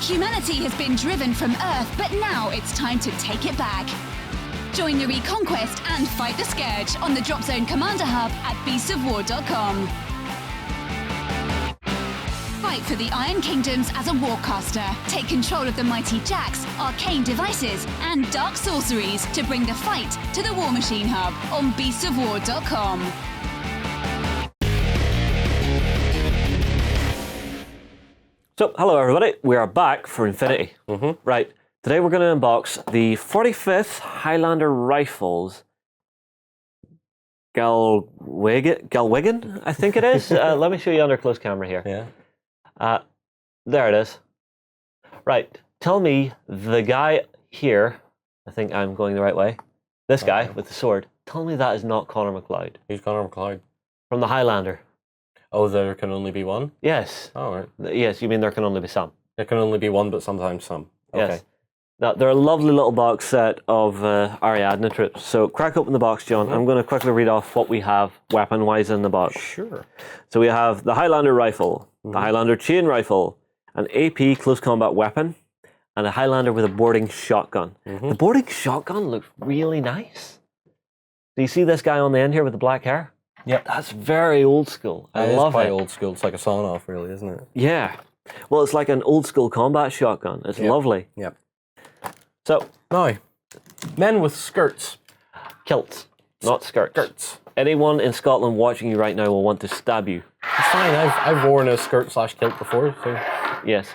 Humanity has been driven from Earth, but now it's time to take it back. Join the Reconquest and fight the Scourge on the Drop Zone Commander Hub at beastsofwar.com. Fight for the Iron Kingdoms as a warcaster. Take control of the mighty jacks, arcane devices, and dark sorceries to bring the fight to the War Machine Hub on beastsofwar.com. So, hello everybody, we are back for Infinity. Right, today we're going to unbox the 45th Highlander Rifles Galwegan, I think it is. Let me show you under close camera here. Yeah. There it is. Right, tell me the guy here, I think I'm going the right way, this guy with the sword, tell me that is not Connor MacLeod. Who's Connor MacLeod? From the Highlander. Oh, there can only be one? Yes. Oh, right. Yes, you mean there can only be some. There can only be one, but sometimes some. Okay. Yes. Now, they're a lovely little box set of Ariadna troops. So, crack open the box, John. I'm going to quickly read off what we have weapon-wise in the box. Sure. So, we have the Highlander Rifle, the Highlander Chain Rifle, an AP Close Combat Weapon, and a Highlander with a boarding shotgun. The boarding shotgun looks really nice. Do you see this guy on the end here with the black hair? Yep. That's very old school. I love quite it. old school. It's like a sawn-off, really, isn't it? Yeah. Well, it's like an old school combat shotgun. It's lovely. Yep. So, Now, men with skirts. kilts, not skirts. Skirts. Anyone in Scotland watching you right now will want to stab you. It's fine. I've worn a skirt/kilt before, so... Yes.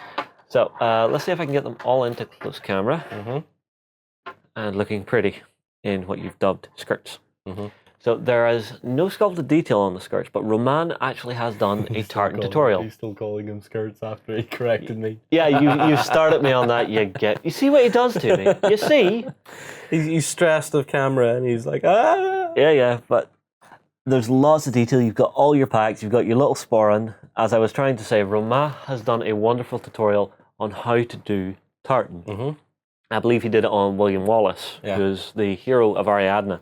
So, let's see if I can get them all into close camera. And looking pretty in what you've dubbed skirts. So there is no sculpted detail on the skirts, but Roman actually has done a tartan tutorial. He's still calling them skirts after he corrected me. Yeah, you started me on that. You see what he does to me. You see. He's stressed of camera and he's like, ah! Yeah, but there's lots of detail. You've got all your packs. You've got your little sporran. As I was trying to say, Roman has done a wonderful tutorial on how to do tartan. I believe he did it on William Wallace, who's the hero of Ariadna.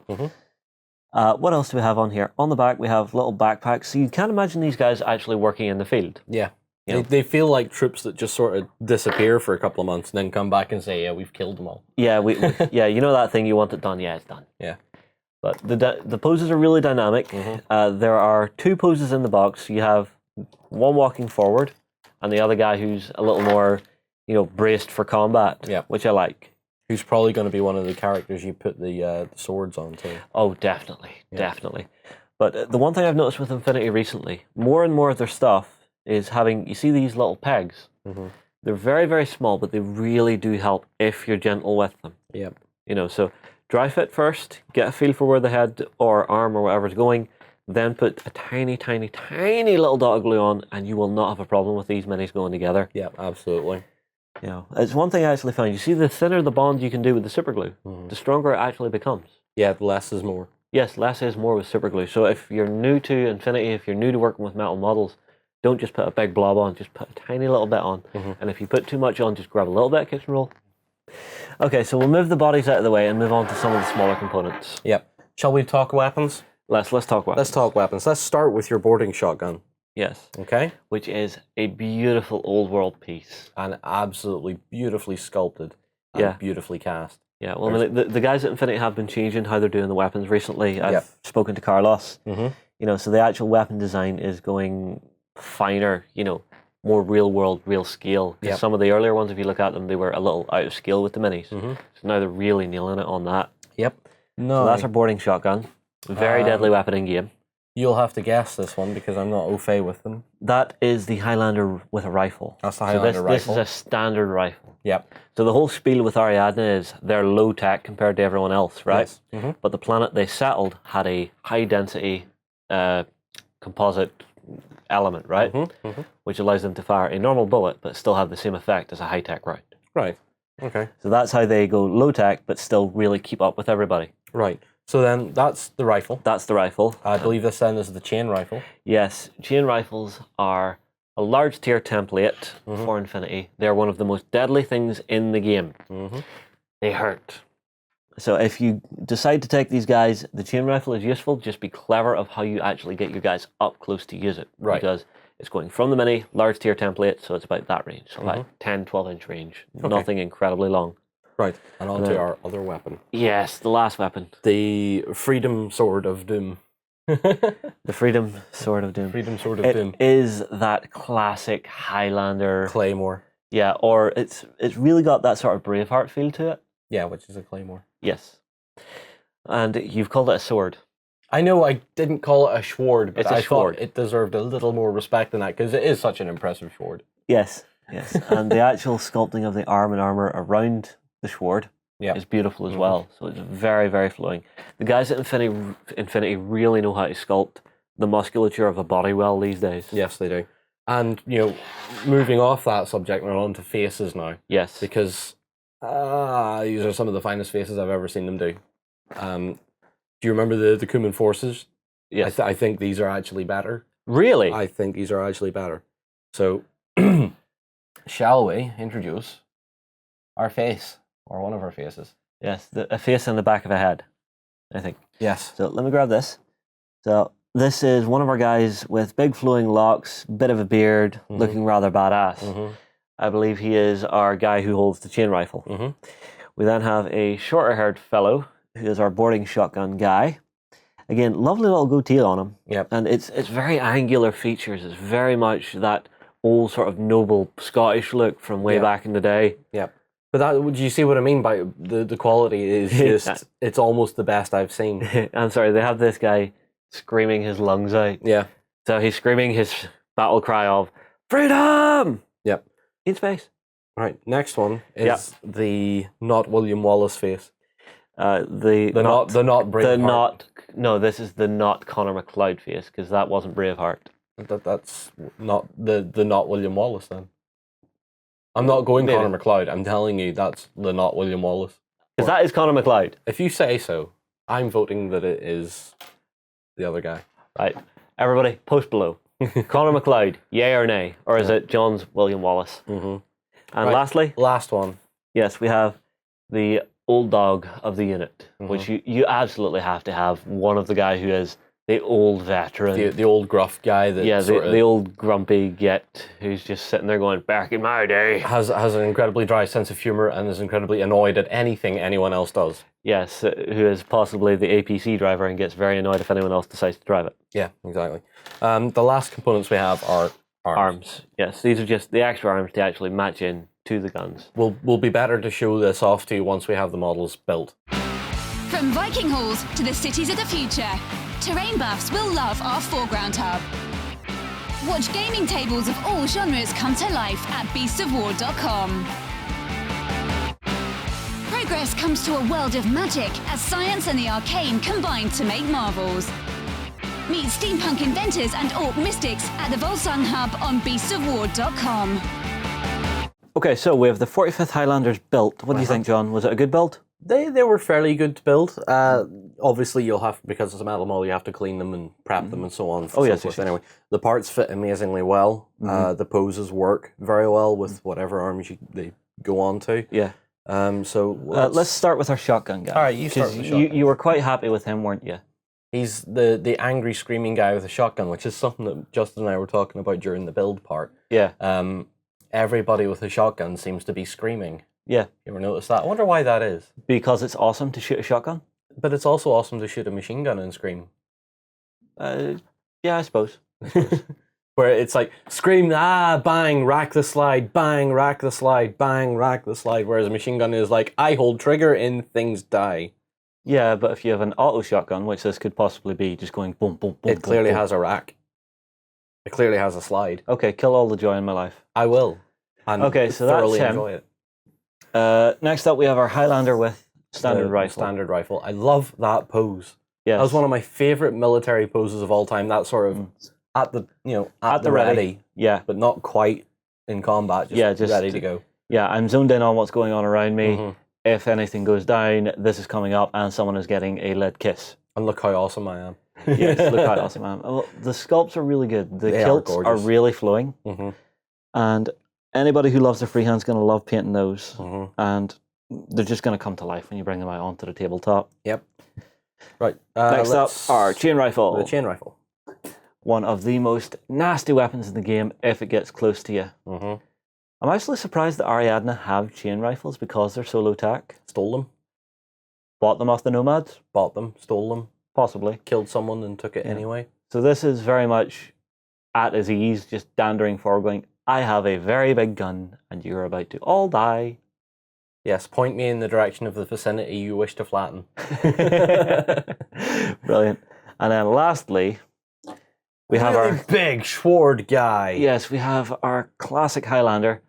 What else do we have on here? On the back, we have little backpacks. So you can't imagine these guys actually working in the field. Yeah. You know? They feel like troops that just sort of disappear for a couple of months and then come back and say, yeah, we've killed them all. Yeah, yeah, you know that thing, you want it done? Yeah, it's done. Yeah. But the poses are really dynamic. There are two poses in the box. You have one walking forward and the other guy who's a little more, braced for combat, which I like. Who's probably going to be one of the characters you put the swords on too. Oh, definitely, definitely. But the one thing I've noticed with Infinity recently, more and more of their stuff is having, you see these little pegs? They're very, very small, but they really do help if you're gentle with them. Yep. So dry fit first, get a feel for where the head or arm or whatever's going, then put a tiny, tiny, tiny little dot of glue on, and you will not have a problem with these minis going together. Yeah, absolutely. It's one thing I actually found. You see, the thinner the bond you can do with the super glue, the stronger it actually becomes. Yeah, less is more. Yes, less is more with super glue. So if you're new to Infinity, if you're new to working with metal models, don't just put a big blob on, just put a tiny little bit on. And if you put too much on, just grab a little bit of kitchen roll. Okay, so we'll move the bodies out of the way and move on to some of the smaller components. Yep. Shall we talk weapons? Let's talk weapons. Let's talk weapons. Let's start with your boarding shotgun. Yes. Okay. Which is a beautiful old world piece. And absolutely beautifully sculpted and beautifully cast. Yeah, well, I mean, the guys at Infinity have been changing how they're doing the weapons recently. I've spoken to Carlos. So the actual weapon design is going finer, more real world, real scale. Because some of the earlier ones, if you look at them, they were a little out of scale with the minis. So now they're really nailing it on that. Yep. No. So that's our boarding shotgun. Very deadly weapon in game. You'll have to guess this one because I'm not au fait with them. That is the Highlander with a rifle. That's the Highlander rifle. This is a standard rifle. Yep. So the whole spiel with Ariadna is they're low tech compared to everyone else, right? Yes. But the planet they settled had a high density composite element, right? Which allows them to fire a normal bullet but still have the same effect as a high tech round. Right. Okay. So that's how they go low tech but still really keep up with everybody. Right. So then that's the rifle. That's the rifle. I believe this then is the chain rifle. Yes, chain rifles are a large tier template for Infinity. They're one of the most deadly things in the game. They hurt. So if you decide to take these guys, the chain rifle is useful. Just be clever of how you actually get your guys up close to use it. Right. Because It's going from the mini, large tier template, so it's about that range. So about 10, 12-inch range. Nothing incredibly long. Right, and on to our other weapon. Yes, the last weapon. The Freedom Sword of Doom. The Freedom Sword of Doom. Freedom Sword of Doom. It is that classic Highlander... Claymore. Yeah, or it's really got that sort of Braveheart feel to it. Yeah, which is a claymore. Yes. And you've called it a sword. I know I didn't call it a sword, but I sword. thought it deserved a little more respect than that, because it is such an impressive sword. Yes, yes. And the actual sculpting of the arm and armour around the sword is beautiful as well. So it's very, very flowing. The guys at Infinity really know how to sculpt the musculature of a body well these days. Yes, they do. And, moving off that subject, we're on to faces now. Yes. Because these are some of the finest faces I've ever seen them do. Do you remember the Cuman Forces? Yes. I think these are actually better. Really? I think these are actually better. So, shall we introduce our face, or one of our faces? Yes, a face and the back of a head, I think. Yes. So let me grab this. So this is one of our guys with big flowing locks, bit of a beard, looking rather badass. I believe he is our guy who holds the chain rifle. We then have a shorter haired fellow who is our boarding shotgun guy. Again, lovely little goatee on him. Yep. And it's very angular features. It's very much that old sort of noble Scottish look from way back in the day. Yep. But do you see what I mean by the quality is just, it's almost the best I've seen. I'm sorry, they have this guy screaming his lungs out. Yeah. So he's screaming his battle cry of, "Freedom!" Yep. In space. Right, next one is the not William Wallace face. The not Braveheart. This is the not Connor MacLeod face, because that wasn't Braveheart. That's not the not William Wallace then. I'm not going Connor MacLeod. I'm telling you, that's the not William Wallace. Because that is Connor MacLeod. If you say so, I'm voting that it is the other guy. Right. Everybody, post below. Connor MacLeod, yay or nay? Or is it John's William Wallace? And lastly, last one. Yes, we have the old dog of the unit, which you absolutely have to have one of the guy who is the old veteran. The old gruff guy that the old grumpy git who's just sitting there going, back in my day. Has an incredibly dry sense of humour and is incredibly annoyed at anything anyone else does. Yes, who is possibly the APC driver and gets very annoyed if anyone else decides to drive it. Yeah, exactly. The last components we have are arms. Yes, these are just the extra arms to actually match in to the guns. We'll be better to show this off to you once we have the models built. From Viking halls to the cities of the future, terrain buffs will love our foreground hub. Watch gaming tables of all genres come to life at beastsofwar.com. Progress comes to a world of magic as science and the arcane combine to make marvels. Meet steampunk inventors and orc mystics at the Volsung Hub on beastsofwar.com. Okay, so we have the 45th Highlanders built. What do you think, John? Was it a good build? They were fairly good to build. Obviously, you'll have, because it's a metal model, you have to clean them and prep them and so on. Yes. Anyway, the parts fit amazingly well. The poses work very well with whatever arms they go on to. Yeah. So let's start with our shotgun guy. All right, you start with the shotgun. You were quite happy with him, weren't you? He's the angry, screaming guy with a shotgun, which is something that Justin and I were talking about during the build part. Yeah. Everybody with a shotgun seems to be screaming. Yeah. You ever notice that? I wonder why that is. Because it's awesome to shoot a shotgun? But it's also awesome to shoot a machine gun and scream. Yeah, I suppose. Where it's like, scream, bang, rack the slide, bang, rack the slide, bang, rack the slide. Whereas a machine gun is like, I hold trigger and things die. Yeah, but if you have an auto shotgun, which this could possibly be, just going boom, boom, boom, it clearly has a rack. It clearly has a slide. Okay, kill all the joy in my life. I will. And okay, so that's him. Enjoy it. Next up, we have our Highlander with standard rifle. Standard rifle. I love that pose. Yes. That was one of my favorite military poses of all time. That sort of at the ready. Yeah. But not quite in combat. Just ready to go. Yeah, I'm zoned in on what's going on around me. If anything goes down, this is coming up and someone is getting a lead kiss. And look how awesome I am. Yes, look how awesome I am. Well, the sculpts are really good. The kilts are really flowing. And anybody who loves the freehand's going to love painting those. And they're just going to come to life when you bring them out onto the tabletop. Yep. Right. Next up, our chain rifle. The chain rifle. one of the most nasty weapons in the game if it gets close to you. Mm-hmm. I'm actually surprised that Ariadna have chain rifles because they're so low tack. Stole them. Bought them off the Nomads? Bought them. Stole them. Possibly. Killed someone and took it anyway. So this is very much at his ease, just dandering forward going, I have a very big gun and you're about to all die. Yes, point me in the direction of the vicinity you wish to flatten. Brilliant. And then lastly, we have really big sword guy. Yes, we have our classic Highlander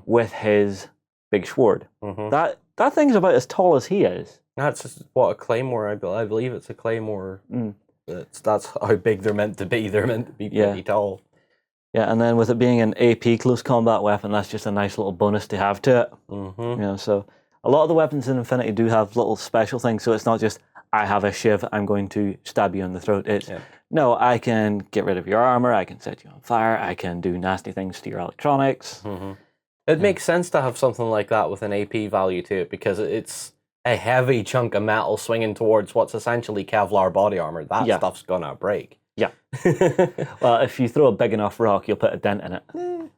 with his big sword. That thing's about as tall as he is. That's just what a claymore. I believe it's a claymore. That's how big they're meant to be. They're meant to be pretty tall. Yeah, and then with it being an AP close combat weapon, that's just a nice little bonus to have to it. You know, so a lot of the weapons in Infinity do have little special things. So it's not just I have a shiv, I'm going to stab you in the throat. It's no, I can get rid of your armor, I can set you on fire, I can do nasty things to your electronics. It makes sense to have something like that with an AP value to it because it's a heavy chunk of metal swinging towards what's essentially Kevlar body armor. That stuff's gonna break. Yeah. Well, if you throw a big enough rock, you'll put a dent in it.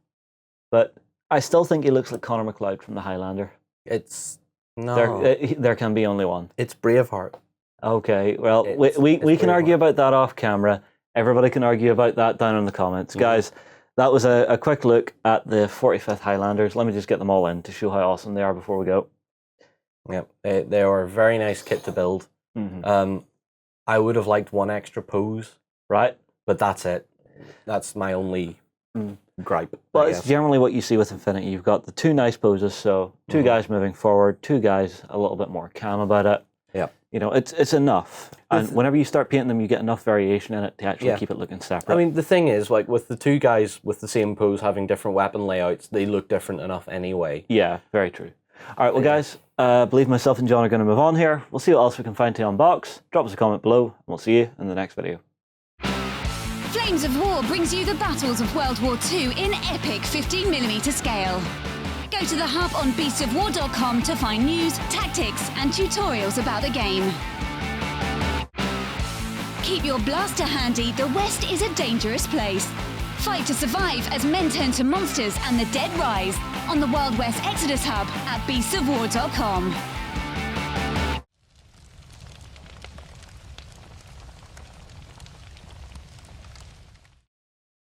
But I still think he looks like Connor McLeod from the Highlander. It's no. There can be only one. It's Braveheart. Okay. Well, we can argue about that off camera. Everybody can argue about that down in the comments, guys. That was a quick look at the 45th Highlanders. Let me just get them all in to show how awesome they are before we go. Yep, they are a very nice kit to build. I would have liked one extra pose, right? But that's it. That's my only gripe. Well, it's generally what you see with Infinity. You've got the two nice poses, so two guys moving forward, two guys a little bit more calm about it. Yeah. You know, it's enough. And whenever you start painting them, you get enough variation in it to actually keep it looking separate. I mean, the thing is, like, with the two guys with the same pose having different weapon layouts, they look different enough anyway. Yeah, very true. All right, well, guys, I believe myself and John are going to move on here. We'll see what else we can find to unbox. Drop us a comment below, and we'll see you in the next video. Flames of War brings you the battles of World War II in epic 15mm scale. Go to the hub on beastsofwar.com to find news, tactics, and tutorials about the game. Keep your blaster handy, the West is a dangerous place. Fight to survive as men turn to monsters and the dead rise on the Wild West Exodus Hub at beastsofwar.com.